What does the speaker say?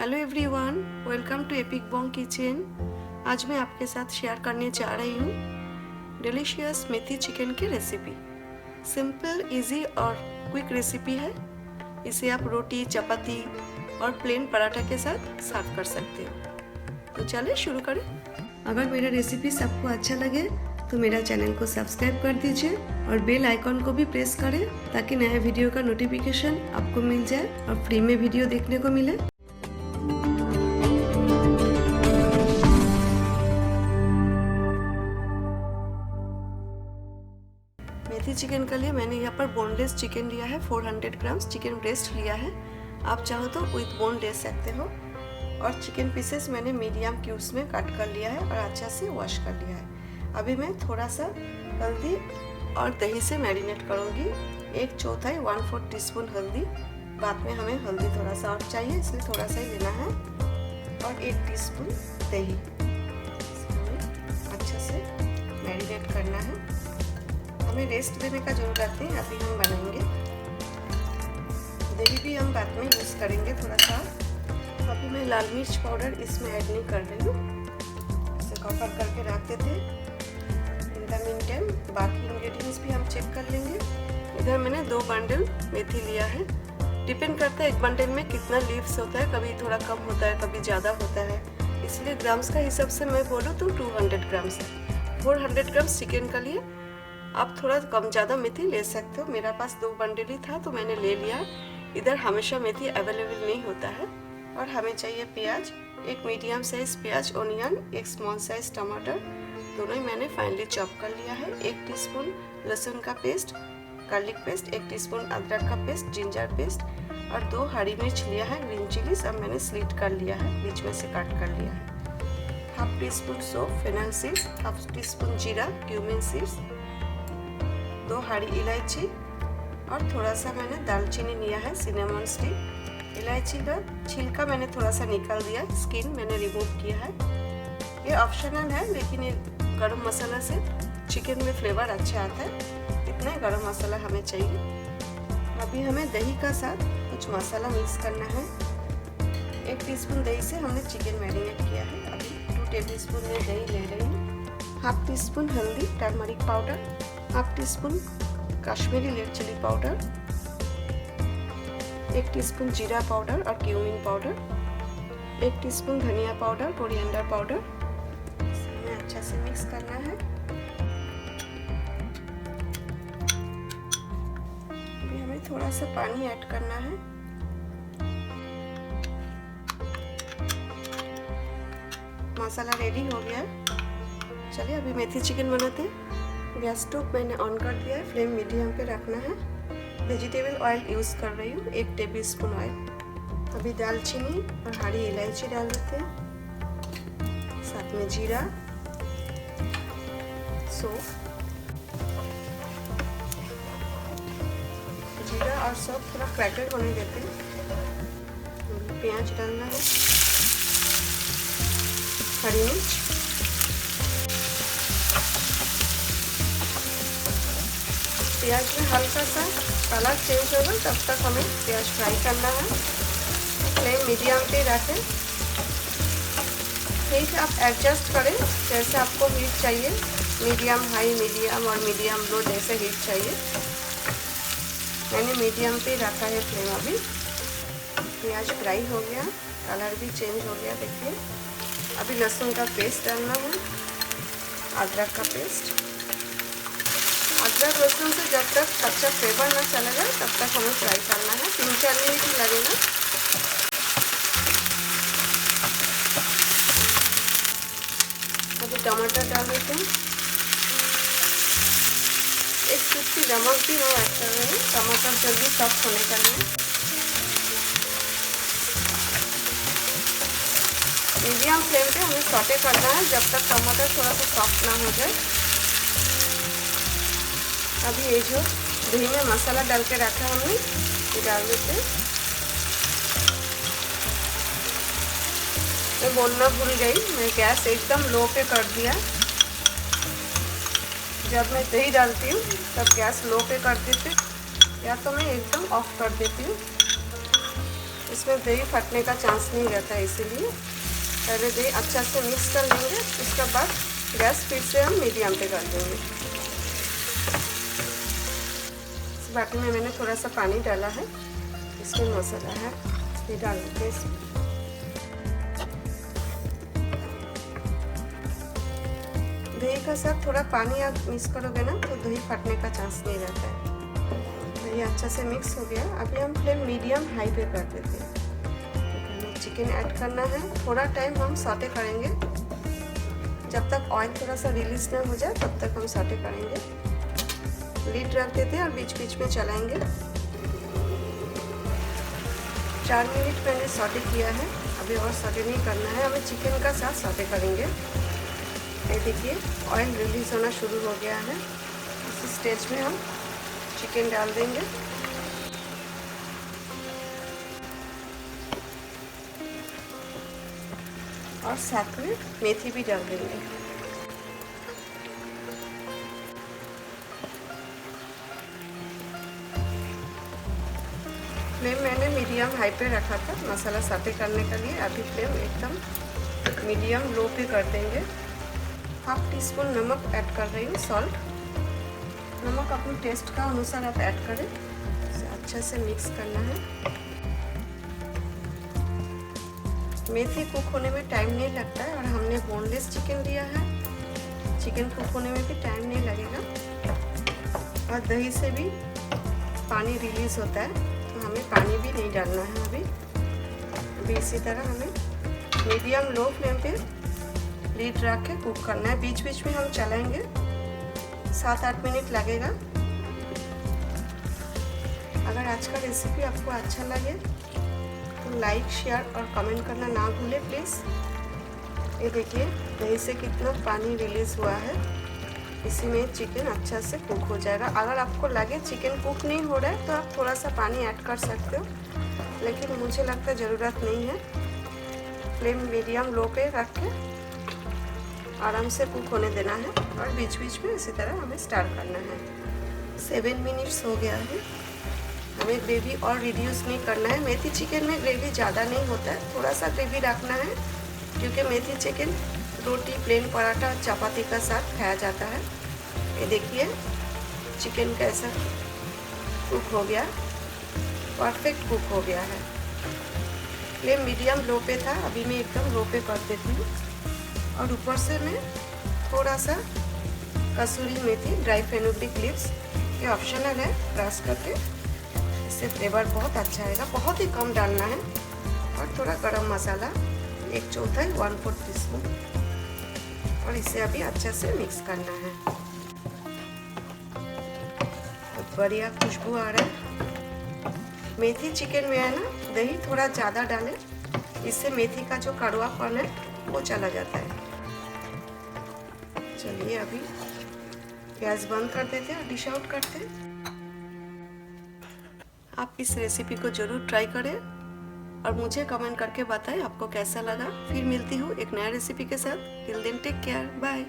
Hello everyone, welcome to Epic Bong Kitchen. आज मैं आपके साथ शेयर करने जा रही हूँ डिलीशियस मेथी चिकन की रेसिपी। सिंपल, इजी और क्विक रेसिपी है। इसे आप रोटी, चपाती और प्लेन पराठा के साथ सर्व कर सकते हो। तो चलिए शुरू करें। अगर मेरा रेसिपी आपको अच्छा लगे तो मेरा चैनल को सब्सक्राइब कर दीजिए और बेल आइकॉन को भी प्रेस करें ताकि नए वीडियो का नोटिफिकेशन आपको मिल जाए और फ्री में वीडियो देखने को मिले। मेथी चिकन के लिए मैंने यहाँ पर बोनलेस चिकन लिया है। 400 ग्राम्स चिकन ब्रेस्ट लिया है। आप चाहो तो विथ बोन ले सकते हो। और चिकन पीसेस मैंने मीडियम क्यूब्स में कट कर लिया है और अच्छा से वॉश कर लिया है। अभी मैं थोड़ा सा हल्दी और दही से मैरिनेट करूँगी। 1/4 1/4 टीस्पून हल्दी। बाद में हमें हल्दी थोड़ा सा और चाहिए, इसलिए थोड़ा सा ही लेना है। और 1 टीस्पून दही अच्छा से मैरिनेट करना है। हमें रेस्ट देने का जरूरत नहीं, अभी हम बनाएंगे। दही भी हम बाद में यूज़ करेंगे थोड़ा सा। अभी मैं लाल मिर्च पाउडर इसमें ऐड नहीं कर रही हूँ, इसे कवर करके रखते थे। इन द मीन टाइम बाकी इंग्रेडिएंट्स भी हम चेक कर लेंगे। इधर मैंने 2 बंडल मेथी लिया है। डिपेंड करता है एक बंडल में कितना लीव्स होता है, कभी थोड़ा कम होता है, कभी ज़्यादा होता है, इसलिए ग्राम्स का हिसाब से मैं बोलूँ तो 200 ग्राम्स है। 400 ग्राम्स चिकन का लिए आप थोड़ा कम ज़्यादा मेथी ले सकते हो। मेरा पास 2 बंडल ही था तो मैंने ले लिया। इधर हमेशा मेथी अवेलेबल नहीं होता है। और हमें चाहिए प्याज, 1 मीडियम साइज प्याज, ओनियन, 1 स्मॉल साइज टमाटर, दोनों ही मैंने फाइनली चॉप कर लिया है। 1 टीस्पून लहसुन का पेस्ट, गार्लिक पेस्ट, 1 टीस्पून अदरक का पेस्ट, जिंजर पेस्ट और 2 हरी मिर्च लिया है, ग्रीन चिली सब मैंने स्लिट कर लिया है, बीच में से कट कर लिया है। 1/2 टीस्पून सौंफ, फेनल सीड्स, 1/2 टीस्पून जीरा, क्यूमिन सीड्स, 2 हरी इलायची और थोड़ा सा मैंने दालचीनी लिया है, सिनेमन स्टिक। इलायची का छिलका मैंने थोड़ा सा निकाल दिया, स्किन मैंने रिमूव किया है। ये ऑप्शनल है, लेकिन ये गरम मसाला से चिकन में फ्लेवर अच्छा आता है। इतना ही गरम मसाला हमें चाहिए। अभी हमें दही का साथ कुछ मसाला मिक्स करना है। 1 टीस्पून दही से हमने चिकन मैरिनेट किया है। अभी 2 टेबलस्पून में दही ले रही हूँ। 1/2 टीस्पून हल्दी, turmeric powder, 1/2 teaspoon Kashmiri red chilli powder, 1 teaspoon जीरा पाउडर और क्यूमिन पाउडर, 1 टीस्पून धनिया पाउडर, कोरिएंडर पाउडर। इसे अच्छा से मिक्स करना है। अभी हमें थोड़ा सा पानी ऐड करना है। मसाला रेडी हो गया है। चलिए अभी मेथी चिकन बनाते हैं। गैस स्टोव मैंने ऑन कर दिया है, फ्लेम मीडियम पे रखना है। वेजिटेबल ऑयल यूज़ कर रही हूँ, 1 टेबलस्पून ऑयल। अभी दालचीनी और हरी इलायची डाल देते हैं, साथ में जीरा, सौंफ। जीरा और सौंफ थोड़ा क्रैकेड होने देते हैं। प्याज डालना है, हरी मिर्च, प्याज में हल्का सा कलर चेंज होगा तब तक हमें प्याज फ्राई करना है। फ्लेम मीडियम पे रखें। हीट आप एडजस्ट करें जैसे आपको हीट चाहिए, मीडियम हाई, मीडियम और मीडियम लो जैसे हीट चाहिए। मैंने मीडियम पे रखा है फ्लेम। अभी प्याज फ्राई हो गया, कलर भी चेंज हो गया, देखिए। अभी लहसुन का पेस्ट डालना है, अदरक का पेस्ट। अदरक लहसुन से जब तक कच्चा फ्लेवर ना चला जाए तब तक हमें फ्राई करना है। 3-4 मिनट ही लगेगा। अभी टमाटर डाल देते हैं। 1 चुटकी नमक भी मैं ऐड कर रही हूँ, टमाटर जल्दी सॉफ्ट होने के लिए। मीडियम फ्लेम पे हमें सॉटे करना है जब तक टमाटर थोड़ा सा सॉफ्ट ना हो जाए। अभी ये जो दही में मसाला डाल के रखा है हमने, ये डाल देते हैं। मैं बोलना भूल गई, मैं गैस एकदम लो पे कर दिया। जब मैं दही डालती हूँ तब गैस लो पे कर देती हूँ, या तो मैं एकदम ऑफ कर देती हूँ। इसमें दही फटने का चांस नहीं रहता है, इसीलिए पहले दही अच्छा से मिक्स कर लेंगे। उसके बाद गैस फिर से हम मीडियम पे कर देंगे। इस बाटी में मैंने थोड़ा सा पानी डाला है, इसमें मसाला है ये डाल देते हैं। दही का साथ थोड़ा पानी आप मिक्स करोगे ना तो दही फटने का चांस नहीं रहता है। ये अच्छा से मिक्स हो गया। अभी हम फ्लेम मीडियम हाई पे कर देते हैं। तो चिकन ऐड करना है, थोड़ा टाइम हम सॉटे करेंगे, जब तक ऑयल थोड़ा सा रिलीज ना हो जाए तब तक हम सॉटे करेंगे। लीड रख देते हैं और बीच बीच में चलाएंगे। 4 मिनट मैंने सॉटे किया है, अभी और सॉटे नहीं करना है, हमें चिकन का साथ सॉटे करेंगे। ये देखिए ऑयल रिलीज होना शुरू हो गया है। इस स्टेज में हम चिकन डाल देंगे और साथ में मेथी भी डाल देंगे। फ्लेम मैंने मीडियम हाई पे रखा था मसाला सॉटे करने के लिए। अभी फ्लेम एकदम मीडियम लो पे कर देंगे। 1/2 टीस्पून नमक ऐड कर रही हूँ, सॉल्ट। नमक अपने टेस्ट का अनुसार आप ऐड करें। इसे अच्छे से मिक्स करना है। मेथी कुक होने में टाइम नहीं लगता है और हमने बोनलेस चिकन लिया है, चिकन कुक होने में भी टाइम नहीं लगेगा। और दही से भी पानी रिलीज होता है, तो हमें पानी भी नहीं डालना है। अभी इसी तरह हमें मीडियम लो फ्लेम पे लीड रख के कुक करना है। बीच बीच में हम चलाएंगे, 7-8 मिनट लगेगा। अगर आज का रेसिपी आपको अच्छा लगे तो लाइक, शेयर और कमेंट करना ना भूलें प्लीज़। ये देखिए दही से कितना पानी रिलीज हुआ है, इसी में चिकन अच्छा से कुक हो जाएगा। अगर आपको लगे चिकन कुक नहीं हो रहा है तो आप थोड़ा सा पानी ऐड कर सकते हो, लेकिन मुझे लगता है ज़रूरत नहीं है। फ्लेम मीडियम लो पे रख के आराम से कुक होने देना है और बीच बीच में इसी तरह हमें स्टार करना है। 7 मिनट्स हो गया है। हमें ग्रेवी और रिड्यूस नहीं करना है। मेथी चिकन में ग्रेवी ज़्यादा नहीं होता है, थोड़ा सा ग्रेवी रखना है, क्योंकि मेथी चिकन रोटी, प्लेन पराठा, चपाती का साथ खाया जाता है। ये देखिए चिकन कैसा कुक हो गया, परफेक्ट कुक हो गया है। फ्लेम मीडियम लो पे था, अभी मैं एकदम लो पे कर देती हूँ। और ऊपर से मैं थोड़ा सा कसूरी मेथी, ड्राई फेनुग्रीक लीव्स, ये ऑप्शनल है, क्रश करके, इससे फ्लेवर बहुत अच्छा आएगा। बहुत ही कम डालना है। और थोड़ा गरम मसाला 1/4 1/4 टीस्पून, और इसे अभी अच्छे से मिक्स करना है। बहुत बढ़िया खुशबू आ रहा है। मेथी चिकन में है ना, दही थोड़ा ज़्यादा डालें, इससे मेथी का जो कड़वापन है वो चला जाता है। चलिए अभी गैस बंद कर देते हैं और डिश आउट करते हैं। आप इस रेसिपी को ज़रूर ट्राई करें और मुझे कमेंट करके बताएं आपको कैसा लगा। फिर मिलती हूँ एक नया रेसिपी के साथ। Till then take care, bye.